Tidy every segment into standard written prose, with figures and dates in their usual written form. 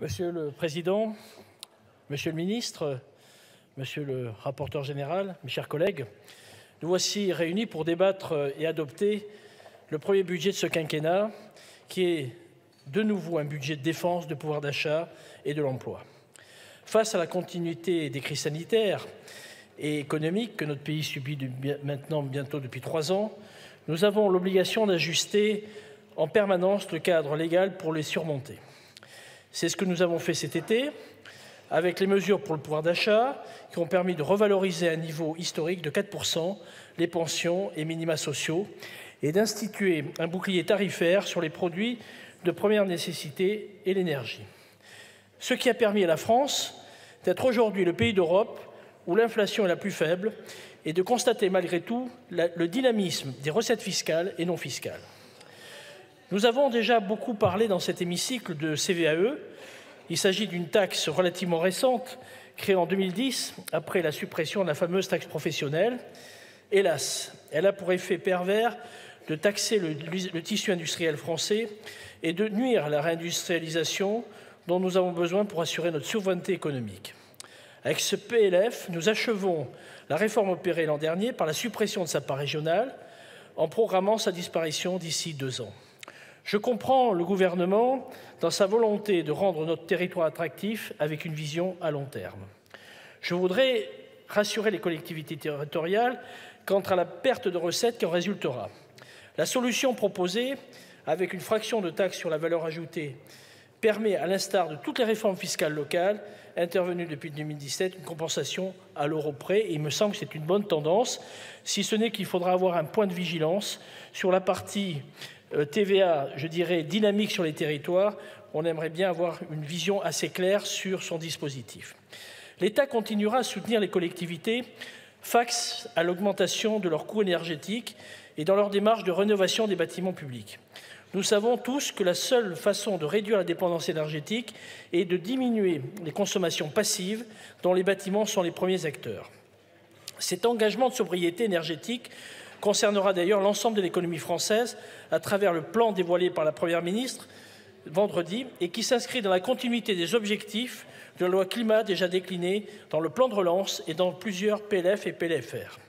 Monsieur le Président, Monsieur le Ministre, Monsieur le rapporteur général, mes chers collègues, nous voici réunis pour débattre et adopter le premier budget de ce quinquennat, qui est de nouveau un budget de défense, de pouvoir d'achat et de l'emploi. Face à la continuité des crises sanitaires et économiques que notre pays subit maintenant bientôt depuis 3 ans, nous avons l'obligation d'ajuster en permanence le cadre légal pour les surmonter. C'est ce que nous avons fait cet été, avec les mesures pour le pouvoir d'achat, qui ont permis de revaloriser à un niveau historique de 4% les pensions et minima sociaux et d'instituer un bouclier tarifaire sur les produits de première nécessité et l'énergie. Ce qui a permis à la France d'être aujourd'hui le pays d'Europe où l'inflation est la plus faible et de constater malgré tout le dynamisme des recettes fiscales et non fiscales. Nous avons déjà beaucoup parlé dans cet hémicycle de CVAE. Il s'agit d'une taxe relativement récente, créée en 2010, après la suppression de la fameuse taxe professionnelle. Hélas, elle a pour effet pervers de taxer le tissu industriel français et de nuire à la réindustrialisation dont nous avons besoin pour assurer notre souveraineté économique. Avec ce PLF, nous achevons la réforme opérée l'an dernier par la suppression de sa part régionale, en programmant sa disparition d'ici 2 ans. Je comprends le gouvernement dans sa volonté de rendre notre territoire attractif avec une vision à long terme. Je voudrais rassurer les collectivités territoriales quant à la perte de recettes qui en résultera. La solution proposée, avec une fraction de taxe sur la valeur ajoutée, permet, à l'instar de toutes les réformes fiscales locales intervenues depuis 2017, une compensation à l'euro près. Et il me semble que c'est une bonne tendance, si ce n'est qu'il faudra avoir un point de vigilance sur la partie TVA, je dirais, dynamique sur les territoires. On aimerait bien avoir une vision assez claire sur son dispositif. L'État continuera à soutenir les collectivités face à l'augmentation de leurs coûts énergétiques et dans leur démarche de rénovation des bâtiments publics. Nous savons tous que la seule façon de réduire la dépendance énergétique est de diminuer les consommations passives dont les bâtiments sont les premiers acteurs. Cet engagement de sobriété énergétique concernera d'ailleurs l'ensemble de l'économie française à travers le plan dévoilé par la Première ministre vendredi et qui s'inscrit dans la continuité des objectifs de la loi climat déjà déclinée dans le plan de relance et dans plusieurs PLF et PLFR.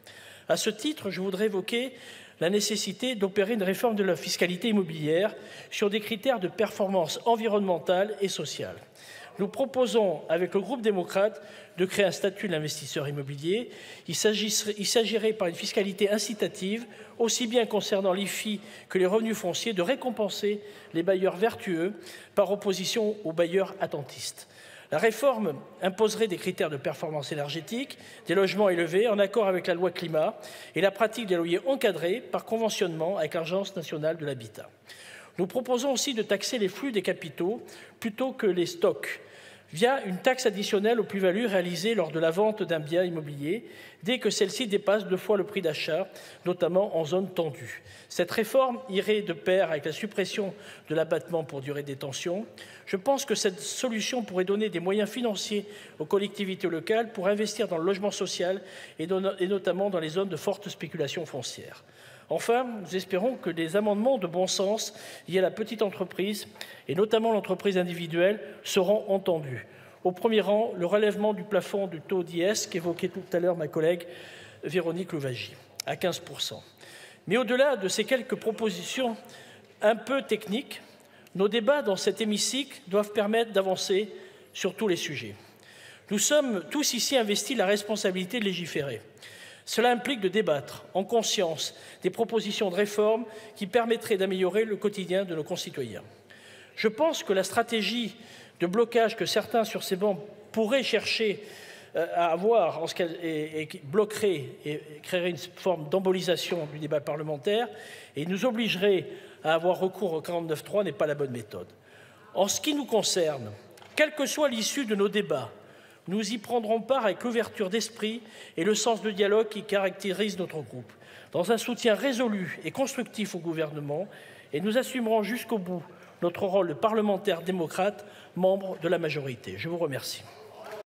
À ce titre, je voudrais évoquer la nécessité d'opérer une réforme de la fiscalité immobilière sur des critères de performance environnementale et sociale. Nous proposons, avec le groupe démocrate, de créer un statut de l'investisseur immobilier. Il s'agirait, par une fiscalité incitative, aussi bien concernant l'IFI que les revenus fonciers, de récompenser les bailleurs vertueux par opposition aux bailleurs attentistes. La réforme imposerait des critères de performance énergétique, des logements élevés en accord avec la loi climat et la pratique des loyers encadrés par conventionnement avec l'Agence nationale de l'habitat. Nous proposons aussi de taxer les flux des capitaux plutôt que les stocks, via une taxe additionnelle aux plus-values réalisées lors de la vente d'un bien immobilier, dès que celle-ci dépasse 2 fois le prix d'achat, notamment en zone tendue. Cette réforme irait de pair avec la suppression de l'abattement pour durée de détention. Je pense que cette solution pourrait donner des moyens financiers aux collectivités locales pour investir dans le logement social et notamment dans les zones de forte spéculation foncière. Enfin, nous espérons que des amendements de bon sens liés à la petite entreprise, et notamment l'entreprise individuelle, seront entendus. Au premier rang, le relèvement du plafond du taux d'IS qu'évoquait tout à l'heure ma collègue Véronique Louwagie, à 15%. Mais au-delà de ces quelques propositions un peu techniques, nos débats dans cet hémicycle doivent permettre d'avancer sur tous les sujets. Nous sommes tous ici investis de la responsabilité de légiférer. Cela implique de débattre en conscience des propositions de réforme qui permettraient d'améliorer le quotidien de nos concitoyens. Je pense que la stratégie de blocage que certains sur ces bancs pourraient chercher à avoir et qui bloquerait et créerait une forme d'embolisation du débat parlementaire et nous obligerait à avoir recours au 49.3 n'est pas la bonne méthode. En ce qui nous concerne, quelle que soit l'issue de nos débats, nous y prendrons part avec l'ouverture d'esprit et le sens de dialogue qui caractérise notre groupe, dans un soutien résolu et constructif au gouvernement, et nous assumerons jusqu'au bout notre rôle de parlementaire démocrate, membre de la majorité. Je vous remercie.